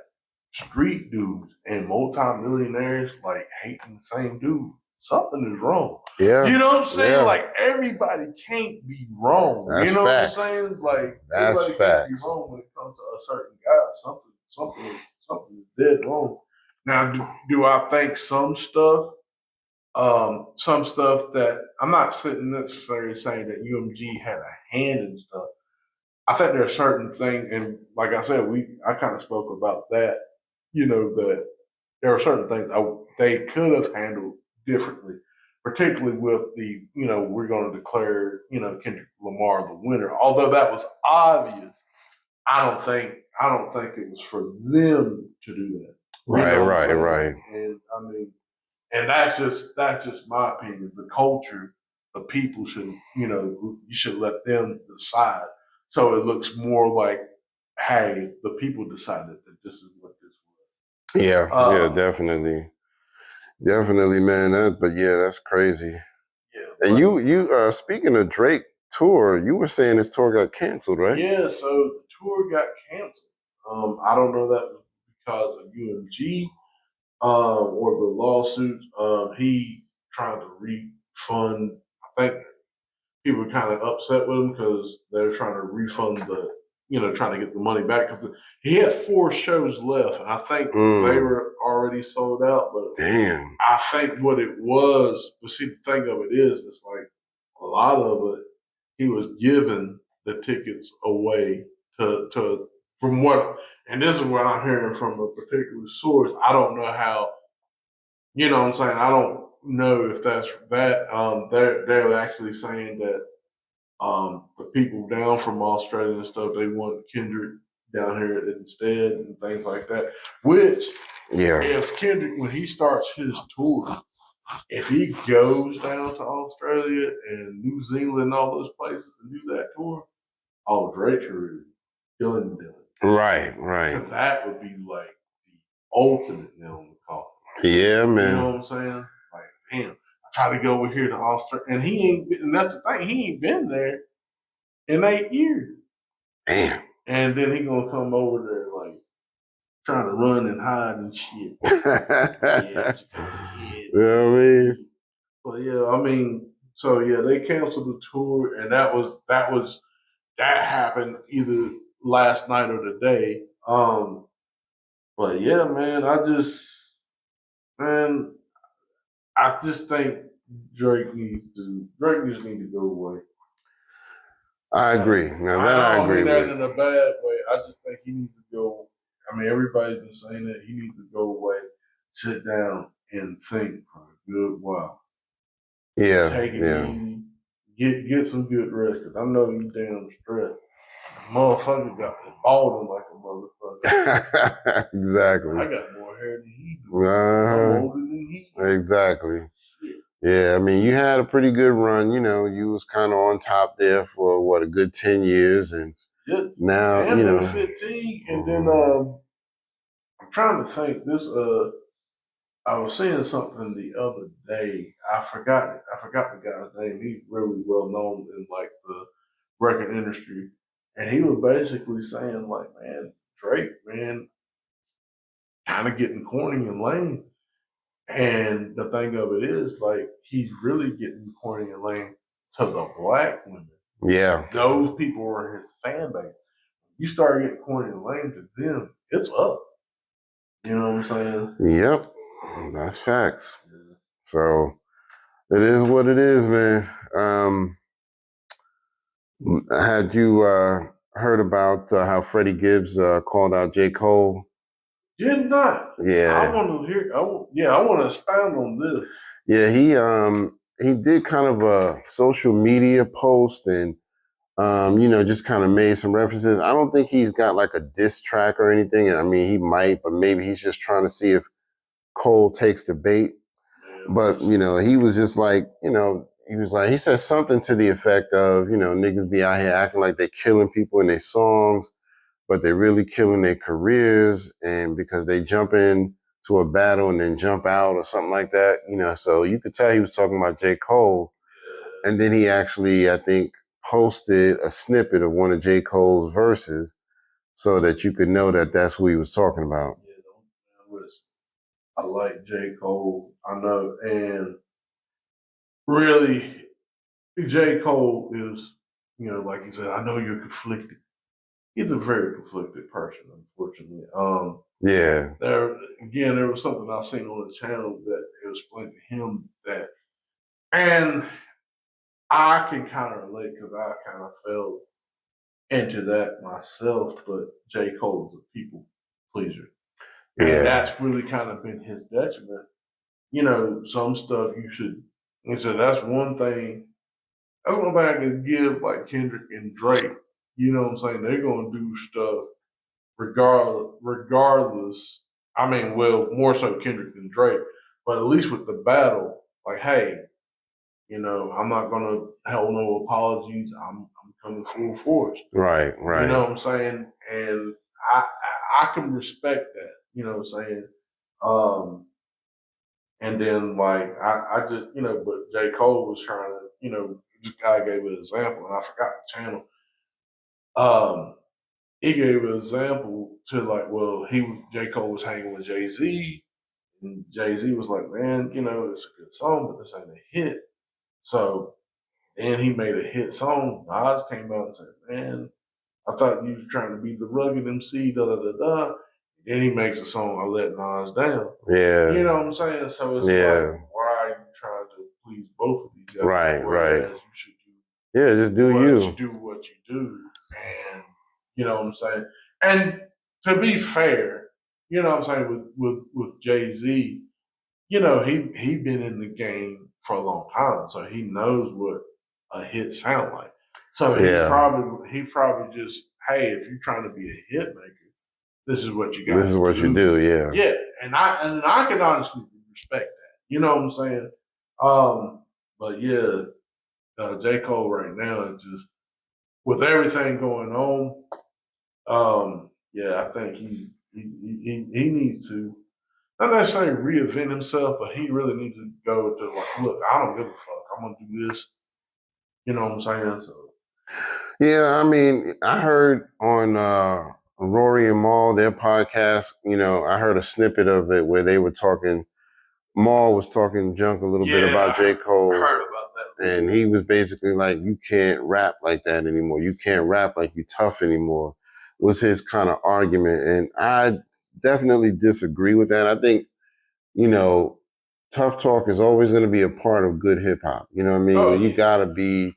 street dudes and multimillionaires like hating the same dude, something is wrong. Yeah. You know what I'm saying? Yeah. Like everybody can't be wrong. That's you know facts. what I'm saying? Like That's everybody facts. can't be wrong when it comes to a certain guy. Something is dead wrong. Now, do I think some stuff that I'm not sitting necessarily saying that UMG had a hand in stuff. I think there are certain things, and like I said, I kind of spoke about that. That there are certain things they could have handled differently, particularly with the we're going to declare Kendrick Lamar the winner. Although that was obvious, I don't think it was for them to do that. Right. And I mean, and that's just my opinion. The culture, the people should you should let them decide. So it looks more like, hey, the people decided that this is what this was. Yeah, definitely, man. But yeah, that's crazy. Yeah, And you speaking of Drake tour, you were saying his tour got canceled, right? yeah. So the tour got canceled. I don't know that was because of UMG or the lawsuits. He trying to refund. I think people were kind of upset with him because they're trying to refund trying to get the money back because he had 4 shows left, and I think they were already sold out. But damn, I think what it was. But see, the thing of it is, it's like a lot of it. He was giving the tickets away to from what, and this is what I'm hearing from a particular source. I don't know how. You know what I'm saying? I don't know if that's that. They're actually saying that the people down from Australia and stuff, they want Kendrick down here instead and things like that. Which, if Kendrick, when he starts his tour, if he goes down to Australia and New Zealand and all those places and do that tour, all Drake are killing them. Right. That would be like the ultimate nail in the coffin. Yeah, man. You know what I'm saying? Like, damn, I try to go over here to Australia, and and that's the thing, he ain't been there in 8 years. Damn. And then he gonna come over there like trying to run and hide and shit. You know what I mean? But yeah, I mean, so yeah, they canceled the tour, and that happened either last night or today. But yeah, man, I just think Drake just need to go away. I agree. Now that I agree mean that with. in a bad way. I just think he needs to go. I mean, everybody's been saying that he needs to go away, sit down, and think for a good while. Yeah, Take it easy. Get some good rest. Cause I know you damn stressed. Motherfucker got balding like a motherfucker. Exactly. I got more hair than he do. I'm older than he. Exactly. Yeah, I mean, you had a pretty good run. You know, you was kind of on top there for a good 10 years, and now and 15, and then I'm trying to think. I was seeing something the other day. I forgot it. I forgot the guy's name. He's really well known in like the record industry, and he was basically saying like, man, Drake, man, kind of getting corny and lame. And the thing of it is, like, he's really getting corny and lame to the black women. Yeah. Those people are his fan base. You start getting corny and lame to them, it's up. You know what I'm saying? Yep. That's facts. So it is what it is, man. Had you heard about how Freddie Gibbs called out J. Cole? Did not. Yeah. I want to hear. I want to expound on this. Yeah, he did kind of a social media post and just kind of made some references. I don't think he's got like a diss track or anything. I mean, he might, but maybe he's just trying to see if Cole takes the bait. But, he was just like, he said something to the effect of, niggas be out here acting like they're killing people in their songs, but they're really killing their careers. And because they jump in to a battle and then jump out or something like that, so you could tell he was talking about J. Cole. And then he actually, I think, posted a snippet of one of J. Cole's verses so that you could know that that's who he was talking about. Yeah, I like J. Cole. I know. And really, J. Cole is, like you said, I know you're conflicted. He's a very conflicted person, unfortunately. Yeah. There was something I seen on the channel that explained to him that, and I can kind of relate because I kind of fell into that myself. But J. Cole is a people pleaser, and that's really kind of been his detriment. Some stuff you should. And so that's one thing. That's one thing I can give like Kendrick and Drake. You know what I'm saying? They're gonna do stuff regardless. I mean, well, more so Kendrick than Drake, but at least with the battle, like, hey, I'm not gonna hold no apologies. I'm coming full force. Right. You know what I'm saying? And I can respect that. You know what I'm saying? And then like I just but J. Cole was trying to this guy gave an example, and I forgot the channel. He gave an example to like, well, J. Cole was hanging with Jay-Z, and Jay-Z was like, man, it's a good song, but this ain't a hit. So then he made a hit song. Nas came out and said, man, I thought you were trying to be the rugged MC, da da da da. Then he makes a song, I Let Nas Down. Yeah. You know what I'm saying? So it's like, why are you trying to please both of these guys? Right. You should do just do you. Do what you do. And you know what I'm saying? And to be fair, you know what I'm saying, with Jay-Z, he been in the game for a long time, so he knows what a hit sound like. So he probably just, hey, if you're trying to be a hit maker, this is what you got. This is what you do, yeah. Yeah, and I can honestly respect that. You know what I'm saying? But yeah, J. Cole right now is just with everything going on. Yeah, I think he needs to not necessarily reinvent himself, but he really needs to go to like, look, I don't give a fuck. I'm gonna do this. You know what I'm saying? So. Yeah, I mean, I heard on Rory and Maul, their podcast, I heard a snippet of it where they were talking, Maul was talking junk a little bit about J. Cole. I heard about that. And he was basically like, you can't rap like that anymore. You can't rap like you tough anymore, was his kind of argument. And I definitely disagree with that. I think, tough talk is always going to be a part of good hip hop. You know what I mean? Oh, you gotta be,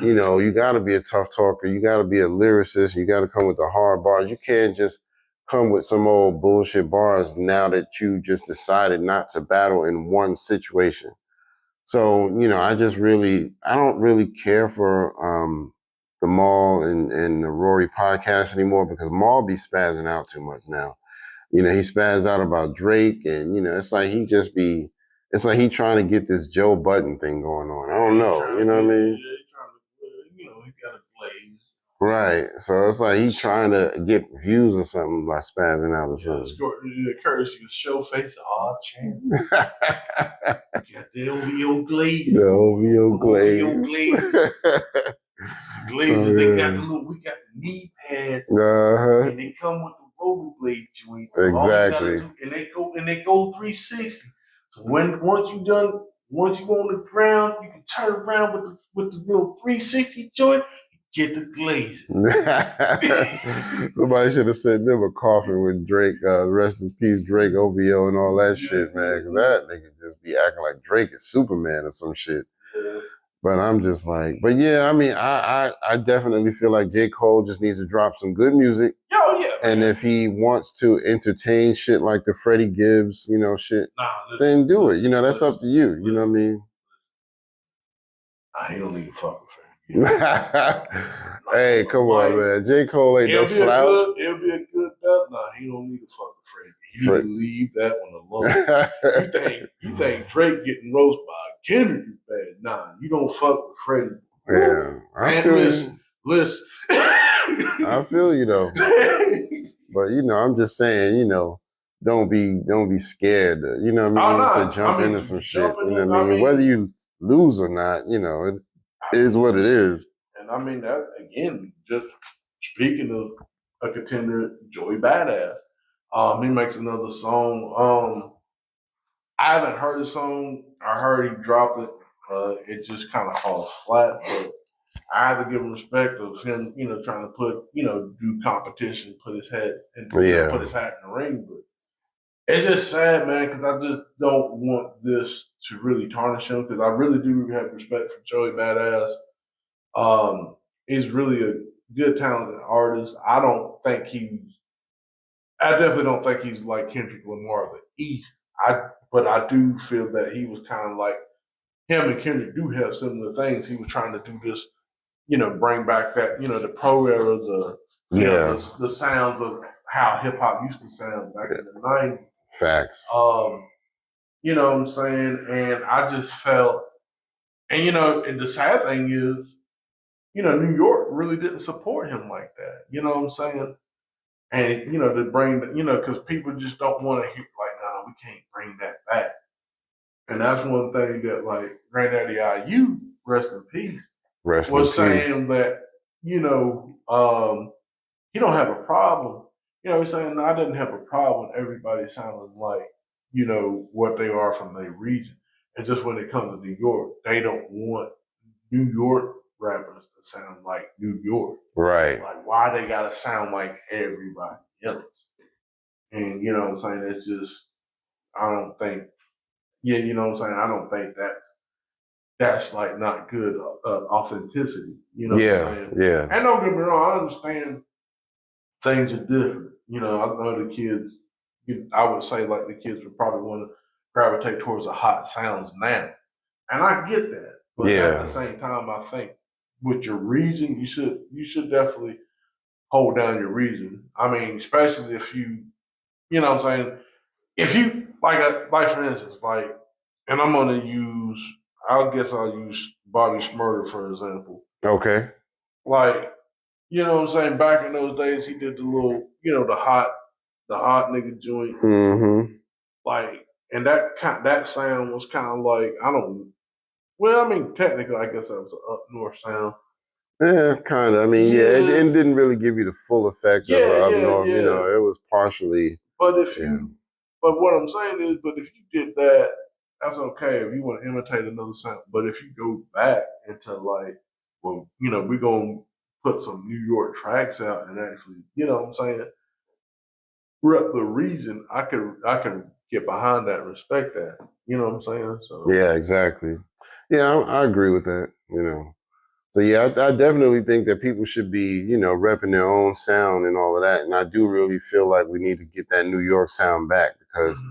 you gotta be a tough talker. You gotta be a lyricist. You gotta come with the hard bars. You can't just come with some old bullshit bars now that you just decided not to battle in one situation. So, I don't really care for the Maul and the Rory podcast anymore because Maul be spazzing out too much now. He spazzed out about Drake and, it's like it's like he trying to get this Joe Budden thing going on. I don't know. You know what I mean? He got a blaze. Right. So it's like he's trying to get views or something by spazzing out or something. Courtesy of Showface, champ. Got the OVO glaze. The OVO glaze. Glazes, we got the knee pads, and they come with the rollerblade joint. Exactly. And they go 360. So once you go on the ground, you can turn around with the little 360 joint, get the glazing. Somebody should have sent them a coffin with Drake, rest in peace, Drake, OVO, and all that shit, man. Cause that nigga just be acting like Drake is Superman or some shit. Yeah. But I'm just like, but yeah, I mean, I definitely feel like J. Cole just needs to drop some good music. Oh, yeah. And if he wants to entertain shit like the Freddie Gibbs, shit, then do it. That's up to you. You know what I mean? He don't need to fuck with Freddie. Hey, come on, man. J. Cole ain't no slouch. It'll be a good bet. Nah, he don't need to fuck with Freddie. You can leave that one alone. you think Drake getting roasted by Kendrick is bad? Nah, you don't fuck with Freddie. Yeah, I feel listen. I feel you though. But I'm just saying, don't be scared to, to jump into some shit. You know what I mean? Whether you lose or not, it is what it is. And I mean that again, just speaking of a contender, Joey Badass. He makes another song. I haven't heard the song. I heard he dropped it. It just kind of falls flat, but I have to give him respect of him, trying to put, do competition, put his hat in the ring. But it's just sad, man, because I just don't want this to really tarnish him, because I really do have respect for Joey Badass. He's really a good, talented artist. I definitely don't think he's like Kendrick Lamar of the East. But I do feel that he was kind of like, him and Kendrick do have similar things. He was trying to do this, bring back that, the pro era, the sounds of how hip hop used to sound back in the 90s. Facts. You know what I'm saying? And I just felt, and and the sad thing is, New York really didn't support him like that. You know what I'm saying? And, to bring, because people just don't want to hear, like, no, we can't bring that back. And that's one thing that, like, Granddaddy IU, rest in peace, was saying that, he don't have a problem. He's saying, no, I didn't have a problem with everybody sounding like, what they are from their region. It's just when it comes to New York, they don't want New York rappers to sound like New York. Right. Like, why they gotta sound like everybody else? And you know what I'm saying? It's just, I don't think, you know what I'm saying? I don't think that's like not good authenticity. You know what I'm saying? Yeah. And don't get me wrong, I understand things are different. I know the kids, I would say like the kids would probably want to gravitate towards the hot sounds now. And I get that. But at the same time, I think with your region, you should definitely hold down your region. I mean, especially if you know what I'm saying? If you, like for instance, like, and I'll use Bobby Shmurda, for example. Okay. Like, you know what I'm saying? Back in those days, he did the little, the hot nigga joint. Mm-hmm. Like, and that sound was kind of like, well, I mean, technically, I guess that was an up north sound. Yeah, kind of. I mean, it didn't really give you the full effect of up north. It was partially. But but what I'm saying is, but if you did that, that's okay if you want to imitate another sound. But if you go back into like, well, we're gonna put some New York tracks out and actually, you know what I'm saying, rep the region, I can get behind that, respect that. You know what I'm saying? So yeah, exactly. Yeah, I agree with that. So yeah, I definitely think that people should be, repping their own sound and all of that. And I do really feel like we need to get that New York sound back, because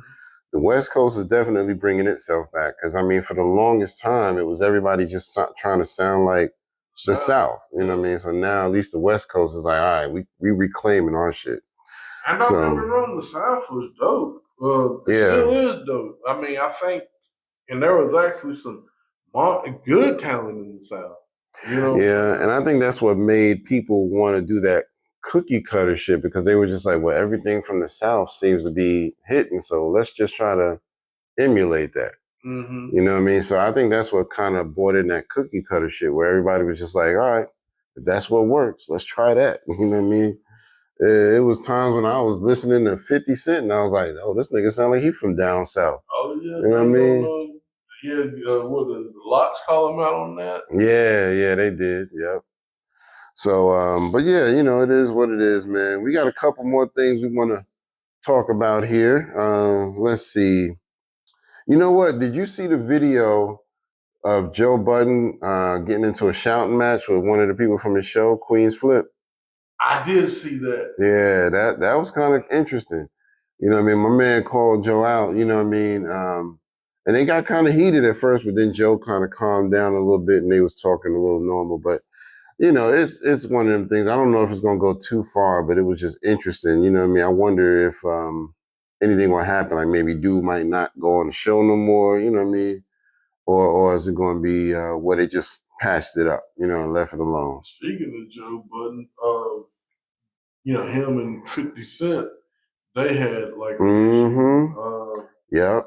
the West Coast is definitely bringing itself back. Because I mean, for the longest time, it was everybody just trying to sound like the South. You know what I mean? So now at least the West Coast is like, all right, we reclaiming our shit. And don't get me wrong, the South was dope. It still is dope. I mean, I think, and there was actually some good talent in the South. Yeah, and I think that's what made people want to do that cookie cutter shit, because they were just like, well, everything from the South seems to be hitting, so let's just try to emulate that. Mm-hmm. You know what I mean? So I think that's what kind of brought in that cookie cutter shit, where everybody was just like, all right, if that's what works, let's try that. You know what I mean? It was times when I was listening to 50 Cent and I was like, oh, this nigga sound like he from down south. Oh, Oh yeah, You know what I mean? What the Locks call him out on that? Yeah, they did. Yep. So, but yeah, it is what it is, man. We got a couple more things we want to talk about here. Let's see. You know what? Did you see the video of Joe Budden getting into a shouting match with one of the people from his show, Queen's Flip? I did see that. Yeah, that was kind of interesting. You know what I mean? My man called Joe out, you know what I mean? And they got kind of heated at first, but then Joe kind of calmed down a little bit and they was talking a little normal. But, it's one of them things. I don't know if it's going to go too far, but it was just interesting. You know what I mean? I wonder if anything will happen. Like maybe dude might not go on the show no more, you know what I mean? Or is it going to be where they just patched it up, and left it alone? Speaking of Joe Budden, him and 50 Cent, they had like Yep.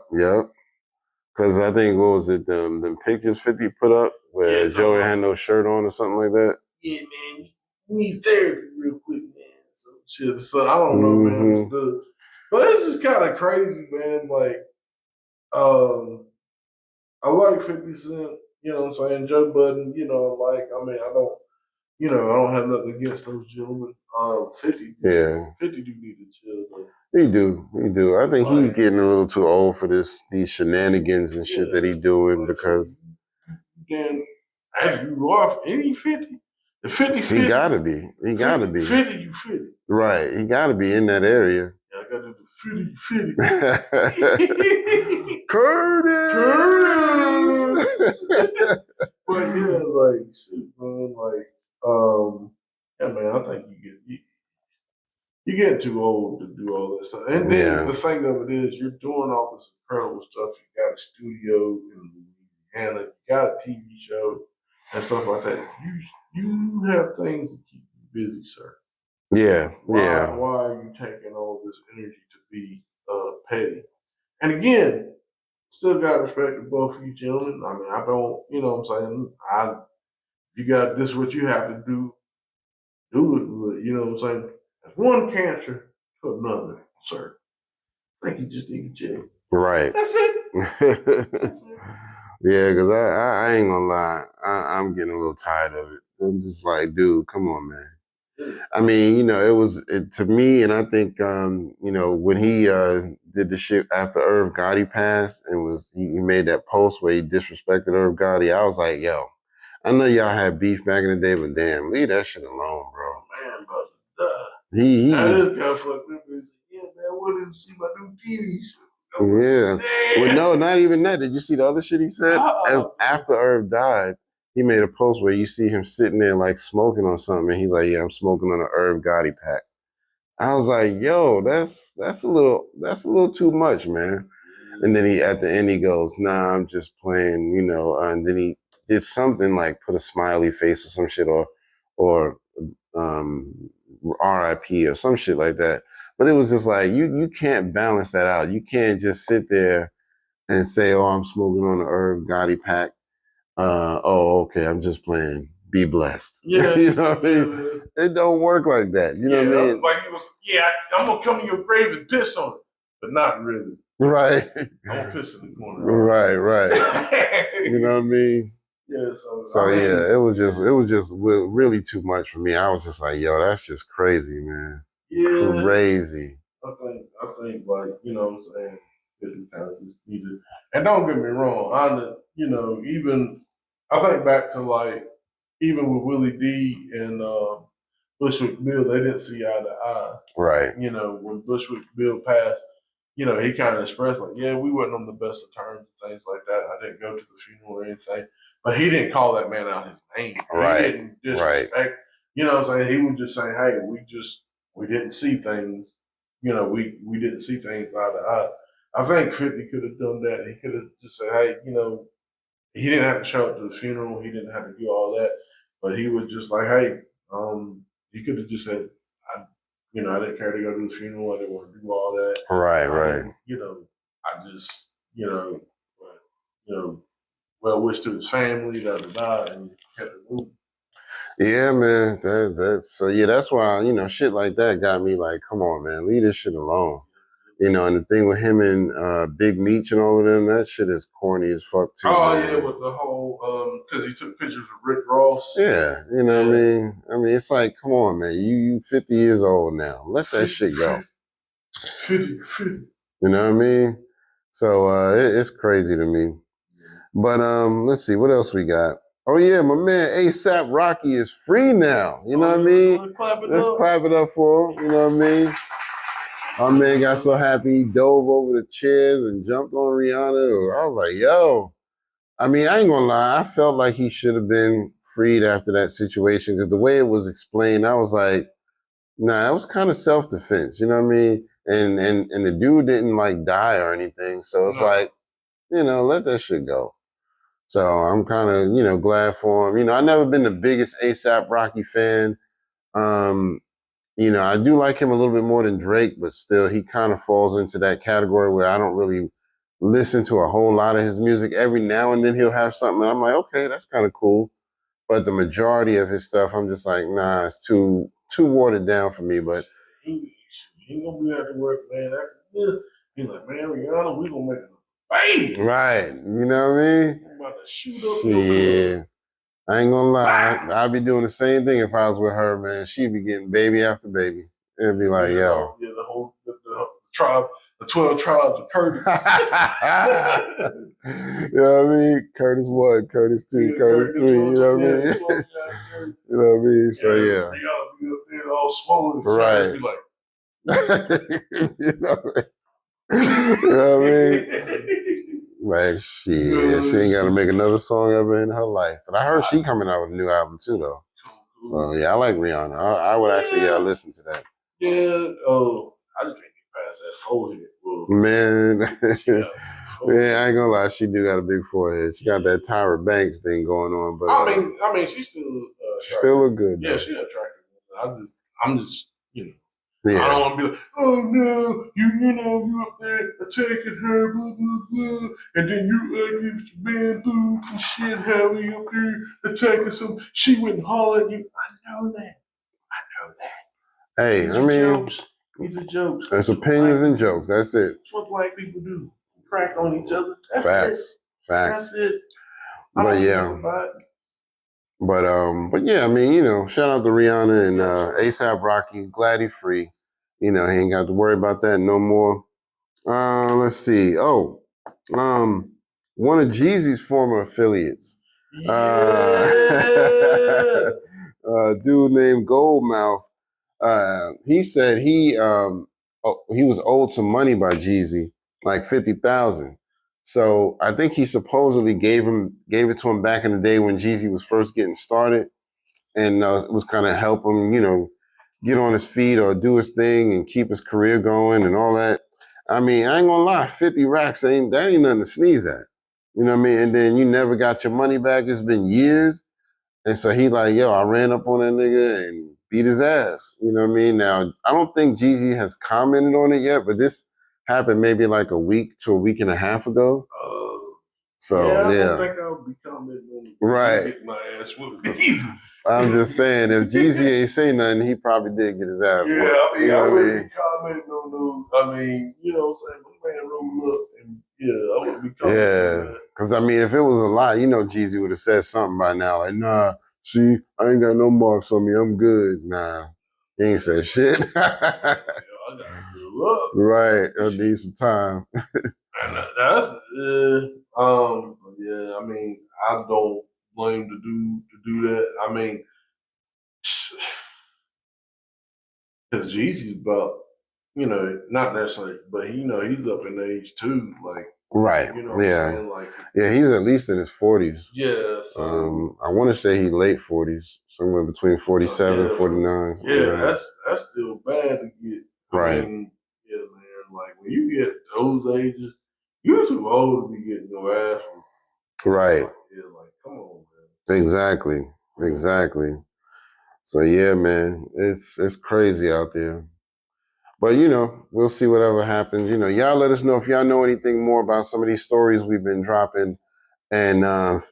Because I think, what was it, the pictures 50 put up where Joey had no shirt on or something like that? Yeah, man, you need therapy real quick, man. So I don't know, man. But it's just kind of crazy, man. Like, I like 50 Cent, you know what I'm saying? Joe Budden, I don't have nothing against those gentlemen. 50 do need to chill, though. He do. I think he's getting a little too old for these shenanigans and shit that he's doing because. Then, as you off any 50? The 50, he gotta be. 50, you 50. Right. He gotta be in that area. Yeah, I gotta do the 50. Curtis! But yeah, like, shit, man, yeah, man, I think you get too old to do all this stuff. And then the thing of it is, you're doing all this incredible stuff. You got a studio in Louisiana, you got a TV show and stuff like that. You have things to keep you busy, sir. Yeah. Why are you taking all this energy to be petty? And again, still got respect for both of you gentlemen. I mean, I don't, you know what I'm saying? You got this, what you have to do it. You know what I'm saying? That's one cancer to another, sir. I think you just need to check. Right. That's it. Yeah, because I ain't gonna lie. I'm getting a little tired of it. I'm just like, dude, come on, man. I mean, it was to me, and I think, when he did the shit after Irv Gotti passed and he made that post where he disrespected Irv Gotti, I was like, yo, I know y'all had beef back in the day, but damn, leave that shit alone, bro. Man, brother, he was kind of fucked up. Yeah, man, I wanted to see my new TV show. Yeah. Well, no, not even that. Did you see the other shit he said? As after Irv died, he made a post where you see him sitting there like smoking on something, and he's like, "Yeah, I'm smoking on an Irv Gotti pack." I was like, "Yo, that's a little too much, man." And then at the end he goes, "Nah, I'm just playing," and then he did something like put a smiley face or some shit or RIP or some shit like that. But it was just like you can't balance that out. You can't just sit there and say, "Oh, I'm smoking on an Irv Gotti pack." Okay, I'm just playing. Be blessed. Yeah, you know what I mean? It don't work like that. You know what I mean? Like I'm gonna come to your grave and piss on it, but not really. Right. I'm gonna piss in the corner. Right. You know what I mean? Yeah. It was just really too much for me. I was just like, yo, that's just crazy, man. Yeah. Crazy. I think like, you know what I'm saying, we kind of just need to, and don't get me wrong, even I think back to like even with Willie D and Bushwick Bill, they didn't see eye to eye. Right. When Bushwick Bill passed, he kind of expressed like, yeah, we wasn't on the best of terms and things like that. I didn't go to the funeral or anything. But he didn't call that man out his name. Right. He didn't disrespect. You know what I'm saying? He would just say, hey, we didn't see things. We didn't see things eye to eye. I think 50 could have done that. He could have just said, hey, he didn't have to show up to the funeral. He didn't have to do all that. But he was just like, hey, he could have just said, I didn't care to go to the funeral. I didn't want to do all that. Right. I just, well wish to his family, and kept it moving. Yeah, man. That's why, shit like that got me like, come on, man, leave this shit alone. You know, and the thing with him and Big Meech and all of them, that shit is corny as fuck too. Oh man. yeah, with the whole because he took pictures of Rick Ross. Yeah, you know what I mean? I mean, it's like, come on, man. You 50 years old now. Let that shit go. 50. You know what I mean? So it's crazy to me. But let's see, what else we got? Oh yeah, my man ASAP Rocky is free now. You know what I mean? Let's clap it up for him. You know what I mean? Our man got so happy he dove over the chairs and jumped on Rihanna. I was like, yo. I mean, I ain't gonna lie. I felt like he should have been freed after that situation because the way it was explained, I was like, nah, it was kind of self-defense. You know what I mean? And the dude didn't like die or anything. So it's like, you know, let that shit go. So I'm kind of, you know, glad for him. You know, I've never been the biggest ASAP Rocky fan. You know, I do like him a little bit more than Drake, but still, he kind of falls into that category where I don't really listen to a whole lot of his music. Every now and then he'll have something, and I'm like, okay, that's kind of cool. But the majority of his stuff, I'm just like, nah, it's too watered down for me. But he ain't gonna be at the work, man. He's like, man, Rihanna, we gonna make a baby. Right, you know what I mean? I'm about to shoot up your club. I ain't gonna lie. I'd be doing the same thing if I was with her, man. She'd be getting baby after baby. It'd be like, yo. Yeah, the whole the tribe, the 12 tribes of Curtis. You know what I mean? Curtis 1, Curtis 2, yeah, Curtis 3, you know what I mean? You know what I mean? So, yeah. They gotta be up there all swollen. Right. Be like, you know what I mean? Like, shit, she ain't got to make another song ever in her life. But I heard she coming out with a new album too, though. So yeah, I like Rihanna. I would actually listen to that. Yeah. Oh, I just can't get past that forehead. Man, yeah, I ain't gonna lie, she do got a big forehead. She got that Tyra Banks thing going on, but I mean, she's still look good. Yeah, she's attractive. I'm just, you know. Yeah. I don't want to be like, oh no, you know, you up there attacking her, blah, blah, blah. And then you bamboo and shit, how we up there attacking some. She went and hollered at you. I know that. Hey, I mean, these are jokes. There's opinions and jokes. That's it. That's what black people do. Crack on each other. That's Facts. it. Facts. That's it. But yeah. But yeah, I mean, you know, shout out to Rihanna and ASAP Rocky. Glad he free. You know, he ain't got to worry about that no more. Let's see. Oh, one of Jeezy's former affiliates. Dude named Goldmouth. He said he was owed some money by Jeezy, like $50,000. So I think he supposedly gave it to him back in the day when Jeezy was first getting started, and it was kind of help him, you know, get on his feet or do his thing and keep his career going and all that. I mean, I ain't gonna lie, 50 racks ain't nothing to sneeze at. You know what I mean? And then you never got your money back. It's been years. And so he like, yo, I ran up on that nigga and beat his ass. You know what I mean? Now, I don't think Jeezy has commented on it yet, but this happened maybe like a week to a week and a half ago. So, yeah. I don't think I'll be commenting on it. Right. Get my ass whooped. I'm just saying, if Jeezy ain't say nothing, he probably did get his ass whooped. Yeah, I mean, you know I wouldn't be commenting on those. I mean, you know what I'm saying? My man rolled up and I wouldn't be commenting on that. Because, I mean, if it was a lie, you know Jeezy would have said something by now. Like, nah, see, I ain't got no marks on me. I'm good. Nah, he ain't said shit. I gotta grow up. Right. I need some time. That's yeah. I mean, I don't blame the dude to do that. I mean, because Jeezy's about, you know, not necessarily, but you know, he's up in age too. Like, right. You know what I'm saying? Like, yeah, he's at least in his 40s. Yeah. So I want to say he's late 40s, somewhere between 47 and 49. Yeah, that's still bad to get. Right. I mean, yeah, man. Like when you get those ages, you're too old to be getting your ass. Right. Like, come on, man. Exactly. So yeah, man, it's crazy out there. But you know, we'll see whatever happens. You know, y'all let us know if y'all know anything more about some of these stories we've been dropping, and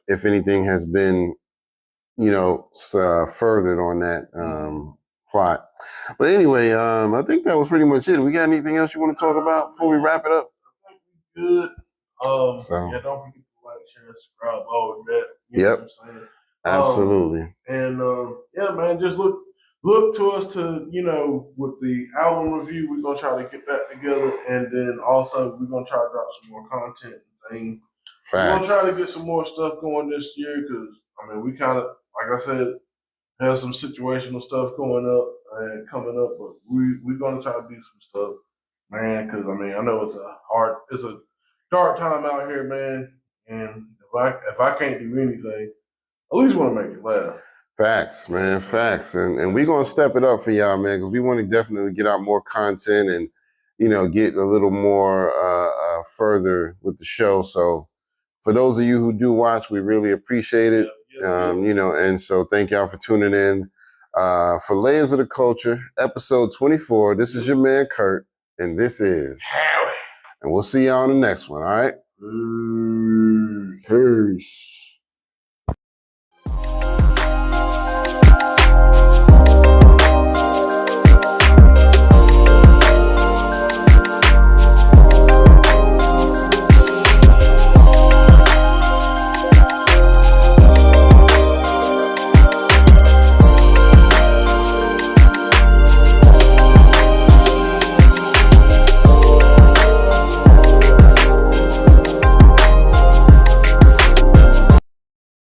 if anything has been, you know, furthered on that. spot. But anyway, I think that was pretty much it. We got anything else you want to talk about before we wrap it up? I think we good. So Yeah, don't forget to like, share, and subscribe. All of that. Yep. Know what I'm saying? Absolutely. And yeah, man, just look to us to, with the album review, we're gonna try to get that together, and then also we're gonna try to drop some more content and things. We're gonna try to get some more stuff going this year because we kind of, like I said, have some situational stuff going up and coming up, but we're gonna try to do some stuff, man. Because I know it's a dark time out here, man. And if I can't do anything, at least want to make it laugh. Facts, man, facts. And we're going to step it up for y'all, man, because we want to definitely get out more content and, get a little more further with the show. So for those of you who do watch, we really appreciate it. And so thank y'all for tuning in. For Layers of the Culture, episode 24, this is your man, Kurt, and this is Howie. And we'll see y'all on the next one, all right? Peace.